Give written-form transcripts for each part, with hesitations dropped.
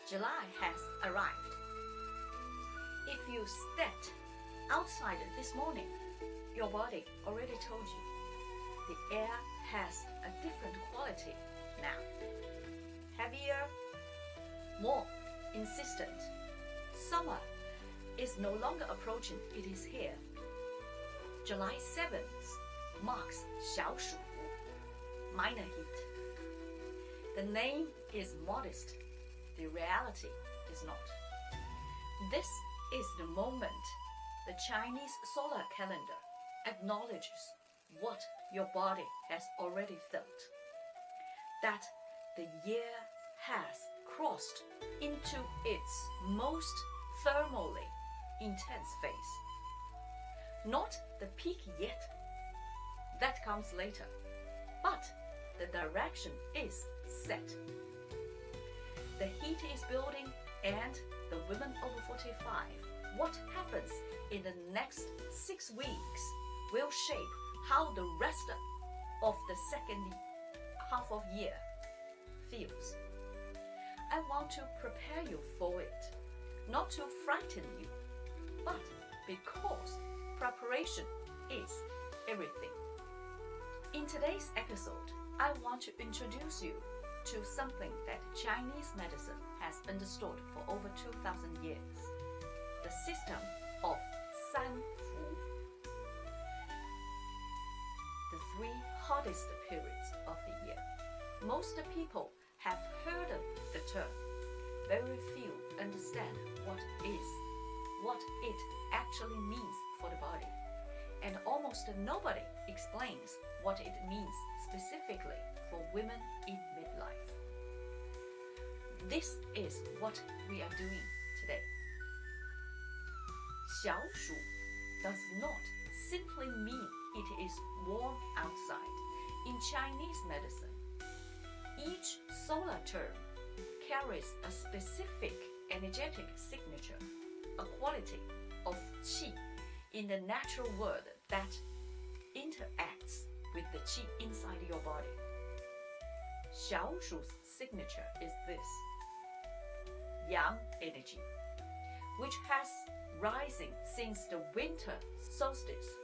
July has arrived. If you stepped outside this morning, your body already told you the air has a different quality now. Heavier, more insistent. Summer is no longer approaching, it is here. July 7th marks 小暑, minor heat. The name is modest, the reality is not. This is the moment the Chinese solar calendar acknowledges what your body has already felt. That the year has crossed into its most thermally intense phase. Not the peak yet, that comes later, but the direction is set. The heat is building, and the women over 45, what happens in the next 6 weeks will shape how the rest of the second half of year feels. I want to prepare you for it, not to frighten you, but because preparation is everything. In today's episode, I want to introduce you to something that Chinese medicine has understood for over 2,000 years, the system of Sanfu. The 3 hottest periods of the year. Most people have heard of the term. Very few understand what it actually means for the body. And almost nobody explains what it means specifically for women in midlife. This is what we are doing today. 小暑 does not simply mean it is warm outside. In Chinese medicine, each solar term carries a specific energetic signature, a quality of qi in the natural world that interacts with the qi inside your body. 小暑's signature is this: yang energy, which has rising since the winter solstice,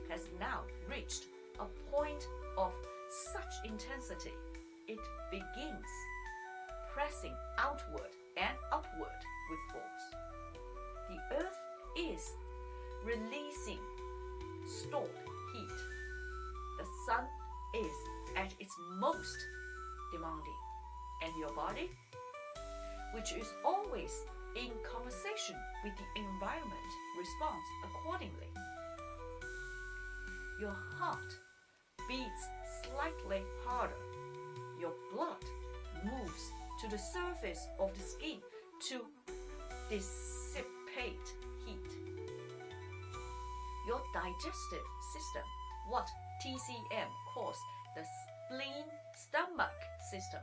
has now reached a point of such intensity it begins pressing outward and upward with force. The earth is releasing stored heat. The sun is at its most demanding, and your body, which is always in conversation with the environment, responds accordingly. Your heart beats slightly harder. Your blood moves to the surface of the skin to dissipate heat. Your digestive system, what TCM calls the spleen-stomach system,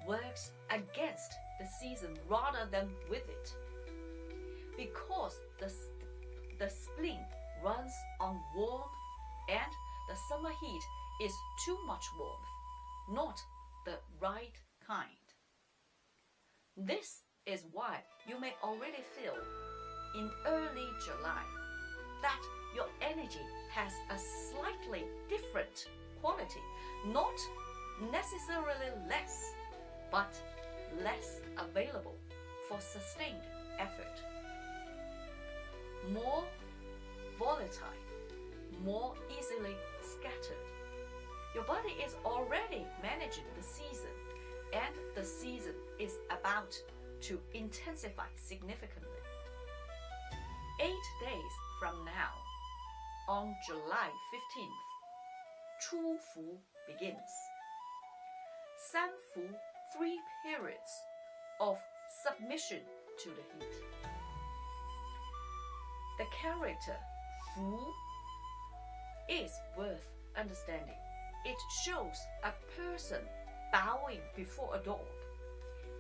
works against the season rather than with it. Because the spleen runs on warmth, and the summer heat is too much warmth, not the right kind. This is why you may already feel in early July that your energy has a slightly different quality, not necessarily less, but less available for sustained effort. More volatile, more easily scattered. Your body is already managing the season, and the season is about to intensify significantly. 8 days from now, on July 15th, 初伏 begins. 三伏 3 periods of submission to the heat. The character 伏 is worth understanding. It shows a person bowing before a dog,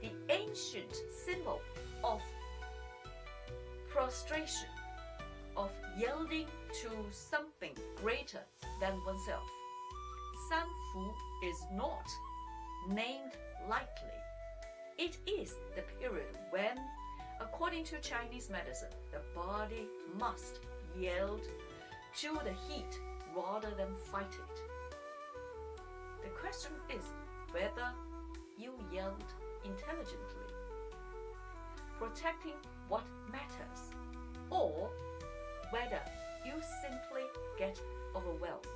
the ancient symbol of prostration, of yielding to something greater than oneself. 三伏 is not named lightly. It is the period when, according to Chinese medicine, the body must yield to the heat rather than fight it. The question is whether you yield intelligently, protecting what matters, or whether you simply get overwhelmed.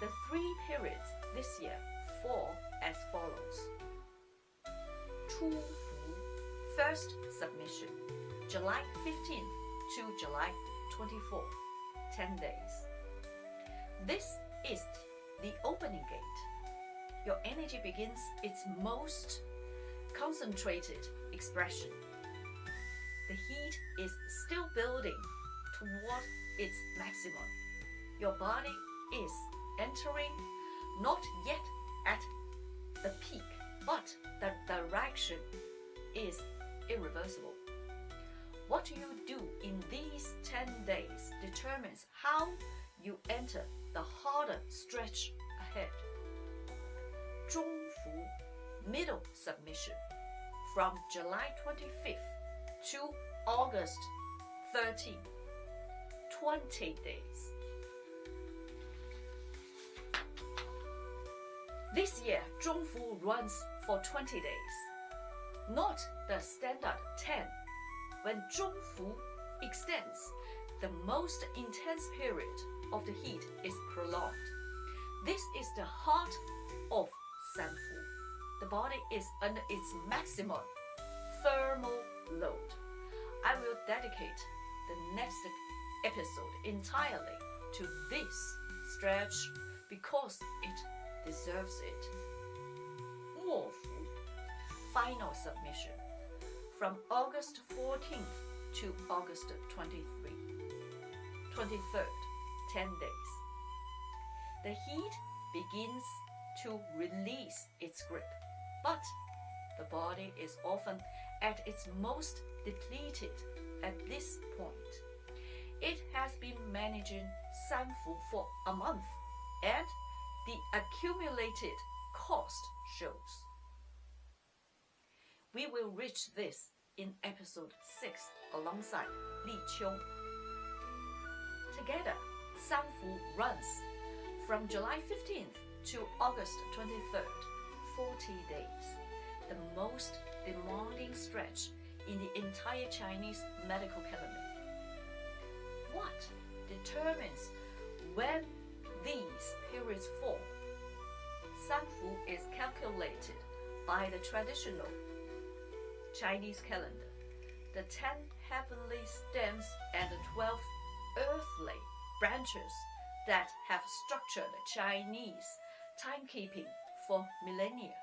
The 3 periods this year fall as follows. 初伏, first submission, July 15th to July 24th, 10 days. This is the opening gate. Your energy begins its most concentrated expression. The heat is still building toward its maximum. Your body is entering not yet at the peak, but the direction is irreversible. What you do in these 10 days determines how you enter the harder stretch ahead. 中伏, middle submission, from July 25th to August 13th, 20 days. This year, 中伏 runs for 20 days, not the standard 10, when 中伏 extends. The most intense period of the heat is prolonged. This is the heart of Sanfu. The body is under its maximum thermal load. I will dedicate the next episode entirely to this stretch because it deserves it. 卧伏, final submission, from August 14th to August 23rd, 10 days. The heat begins to release its grip, but the body is often at its most depleted at this point. It has been managing Sanfu for a month, and the accumulated cost shows. We will reach this in episode 6 alongside Li Qiu. Together, Sanfu runs from July 15th to August 23rd, 40 days, the most demanding stretch in the entire Chinese medical calendar. What determines when these periods fall? Sanfu is calculated by the traditional Chinese calendar, the 10 heavenly stems and the 12 earthly branches that have structured Chinese timekeeping for millennia.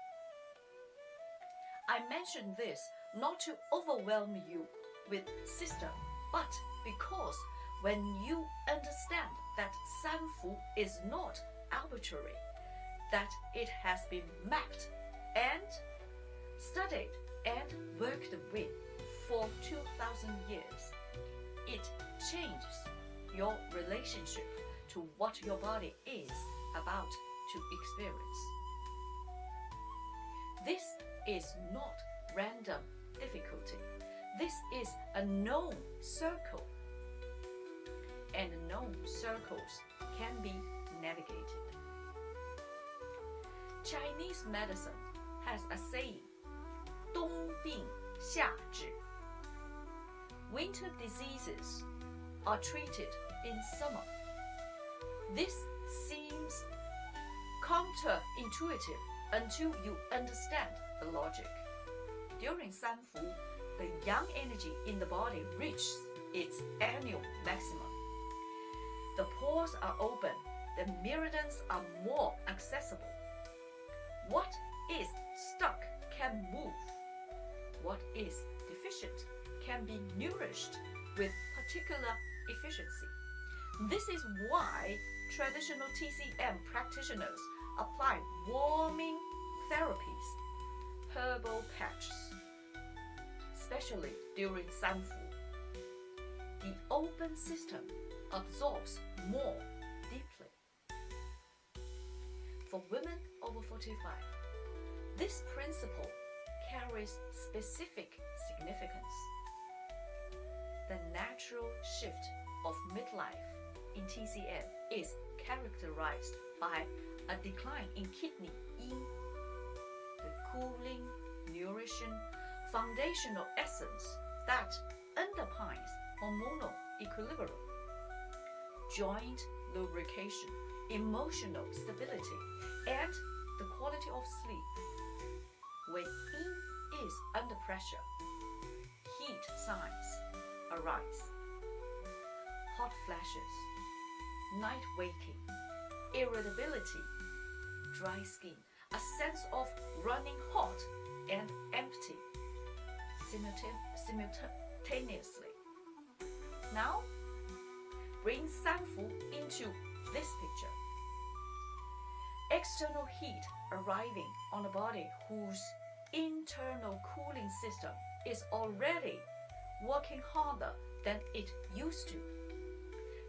I mention this not to overwhelm you with system, but because when you understand that Sanfu is not arbitrary, that it has been mapped and studied and worked with for 2,000 years, it changes your relationship to what your body is about to experience. This is not random difficulty. This is a known circle, and known circles can be navigated. Chinese medicine has a saying, 冬病夏治. Winter diseases are treated in summer. This seems counterintuitive until you understand the logic. During Sanfu, the yang energy in the body reaches its annual maximum. The pores are open, the meridians are more accessible. What is stuck can move. What is deficient can be nourished with particular efficiency. This is why traditional TCM practitioners apply warming therapies, herbal patches, especially during Sanfu. The open system absorbs more deeply. For women over 45, This principle carries specific significance. The natural shift of midlife in TCM is characterized by a decline in kidney yin, the cooling, nourishing, foundational essence that underpins hormonal equilibrium, joint lubrication, emotional stability, and the quality of sleep. When yin is under pressure, heat signs arise. Hot flashes, night waking, irritability, dry skin, a sense of running hot and empty simultaneously. Now, bring Sanfu into this picture. External heat arriving on a body whose internal cooling system is already working harder than it used to.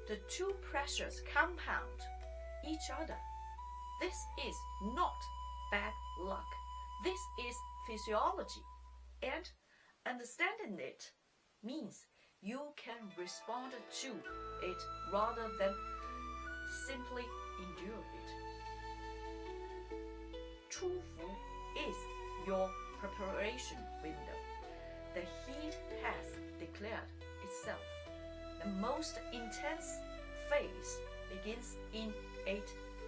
The two pressures compound each other. This is not bad luck. This is physiology. And understanding it means you can respond to it rather than simply endure it. Chufu is your preparation window. The heat has declared itself. The most intense phase begins in 8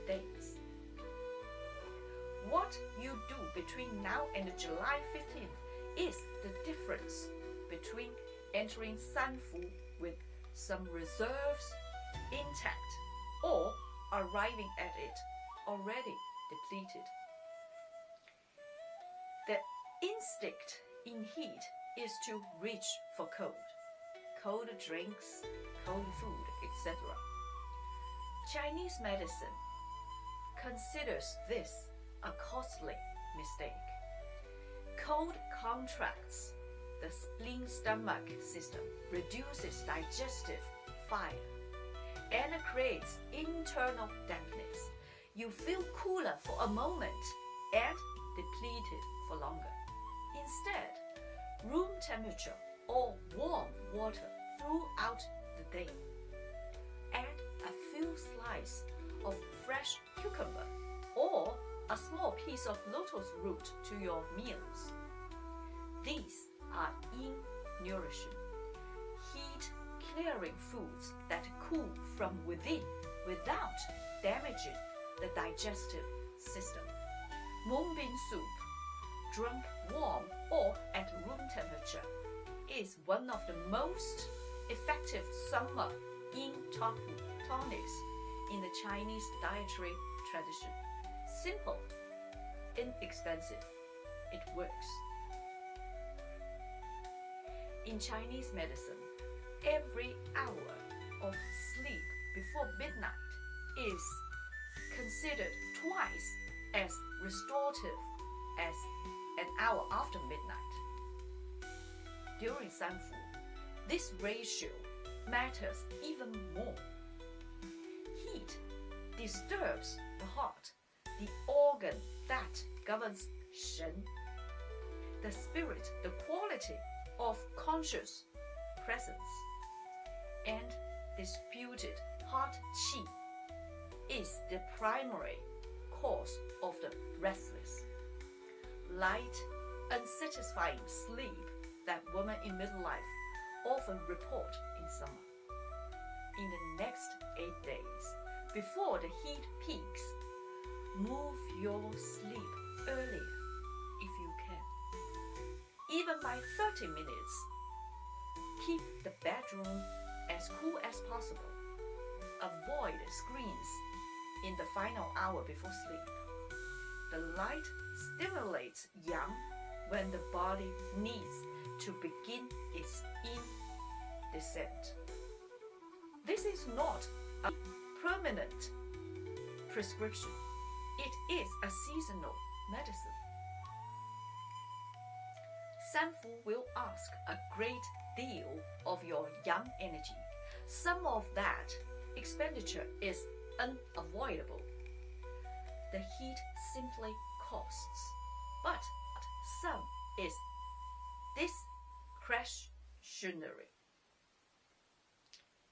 days. What you do between now and July 15th is the difference between entering Sanfu with some reserves intact or arriving at it already depleted. The instinct in heat is to reach for cold drinks, cold food, etc. Chinese medicine considers this a costly mistake. Cold contracts the spleen-stomach system, reduces digestive fire, and creates internal dampness. You feel cooler for a moment and depleted for longer. Instead, room temperature or warm water throughout the day. Add a few slices of fresh cucumber or a small piece of lotus root to your meals. These are yin-nourishing, heat-clearing foods that cool from within without damaging the digestive system. Moonbeam soup, drunk warm or at room temperature, is one of the most effective summer yin tonics in the Chinese dietary tradition. Simple, inexpensive, it works. In Chinese medicine, every hour of sleep before midnight is considered twice as restorative as an hour after midnight. During Sanfu, this ratio matters even more. Heat disturbs the heart, the organ that governs Shen, the spirit, the quality of conscious presence, and disputed heart qi is the primary cause of the restless, light, unsatisfying sleep that women in midlife often report in summer. In the next 8 days, before the heat peaks, move your sleep earlier if you can. Even by 30 minutes, keep the bedroom as cool as possible. Avoid screens in the final hour before sleep. The light stimulates yang when the body needs to begin its yin descent. This is not a permanent prescription. It is a seasonal medicine. Sanfu will ask a great deal of your yang energy. Some of that expenditure is unavoidable. The heat simply costs. but some is discretionary.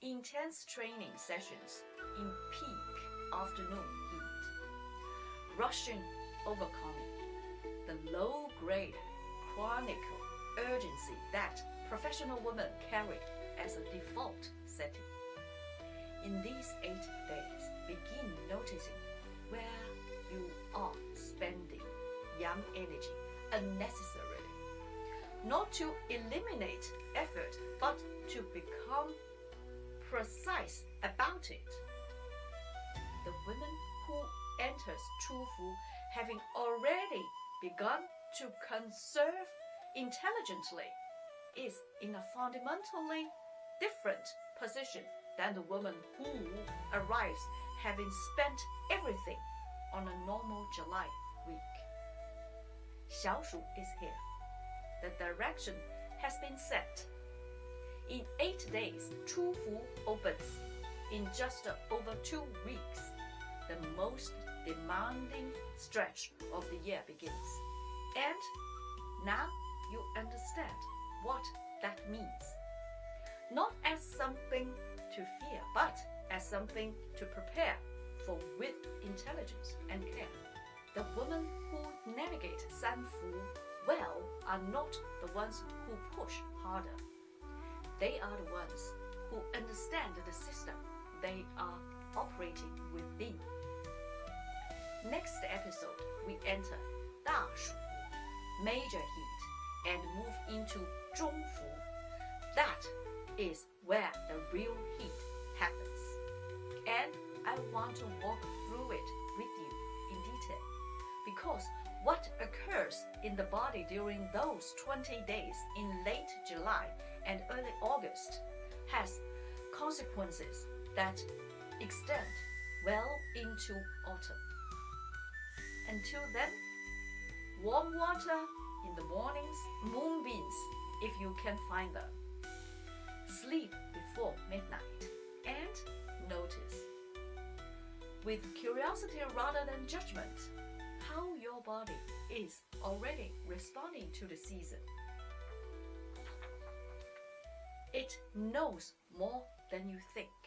Intense training sessions in peak afternoon heat, rushing, overcoming the low-grade chronic urgency that professional women carry as a default setting. In these 8 days, begin noticing where you are spending young energy unnecessarily. Not to eliminate effort, but to become precise about it. The women who enters Chufu having already begun to conserve intelligently is in a fundamentally different position than the woman who arrives having spent everything on a normal July week. Xiaoshu is here. The direction has been set. In 8 days, Chufu opens. In just over 2 weeks, the most demanding stretch of the year begins. And now you understand what that means. Not as something to fear, but as something to prepare for with intelligence and care. The women who navigate Sanfu well are not the ones who push harder. They are the ones who understand the system they are operating within. Next episode, we enter 大暑, major heat, and move into 中伏. That is where the real heat happens. And I want to walk through it with you in detail, because what occurs in the body during those 20 days in late July and early August has consequences that extend well into autumn. Until then, warm water in the mornings, moonbeams if you can find them. Sleep before midnight, and notice, with curiosity rather than judgment, how your body is already responding to the season. It knows more than you think.